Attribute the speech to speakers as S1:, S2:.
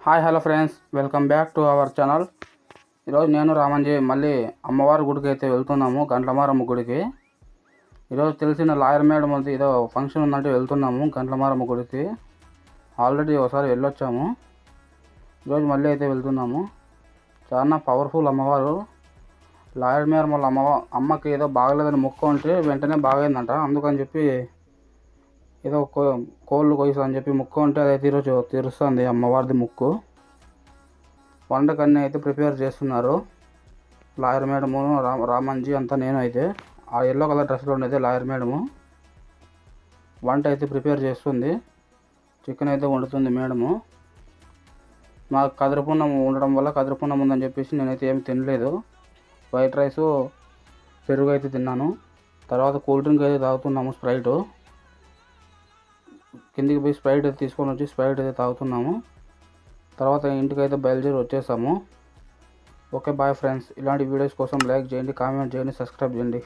S1: Hi hello friends, welcome back to our channel. ఈరోజు నేను రామంజీ మళ్ళీ అమ్మవారి గుడికి అయితే వెళ్తున్నాము, గంట్లమారమ్మ గుడికి. ఈరోజు తెలిసిన లాయర్ మేడం ఉంది, ఏదో ఫంక్షన్ ఉందంటే వెళ్తున్నాము గంట్లమారమ్మ గుడికి. ఆల్రెడీ ఒకసారి వెళ్ళొచ్చాము, ఈరోజు మళ్ళీ అయితే వెళ్తున్నాము. చాలా పవర్ఫుల్ అమ్మవారు. లాయర్ మేడం వాళ్ళ అమ్మకి ఏదో బాగలేదని మొక్కు ఉంటే వెంటనే బాగైందంట. అందుకని చెప్పి ఏదో కోళ్ళు కొయ్యసు అని చెప్పి ముక్కు ఉంటే అదైతే ఈరోజు తీరుస్తుంది అమ్మవారిది ముక్కు. వంటకన్నీ అయితే ప్రిపేర్ చేస్తున్నారు లాయర్ మేడము, రామంజీ అంతా. నేను అయితే ఆ ఎల్లో కలర్ డ్రెస్లో ఉండేది లాయర్ మేడము. వంట అయితే ప్రిపేర్ చేస్తుంది, చికెన్ అయితే వండుతుంది మేడము. నాకు కదిరిపున్నం ఉండడం వల్ల కదిరిపున్నం ఉందని చెప్పేసి నేనైతే ఏమి తినలేదు. వైట్ రైసు పెరుగు అయితే తిన్నాను. తర్వాత కూల్ డ్రింక్ అయితే తాగుతున్నాము, స్ప్రైటు. కిందికి పోయి స్ప్రైట్ అయితే తీసుకొని వచ్చి స్ప్రైట్ అయితే తాగుతున్నాము. తర్వాత ఇంటికి అయితే బయలుదేరి వచ్చేసాము. Okay bye friends. ఇలాంటి వీడియోస్ కోసం లైక్ చేయండి, కామెంట్ చేయండి, సబ్స్క్రైబ్ చేయండి.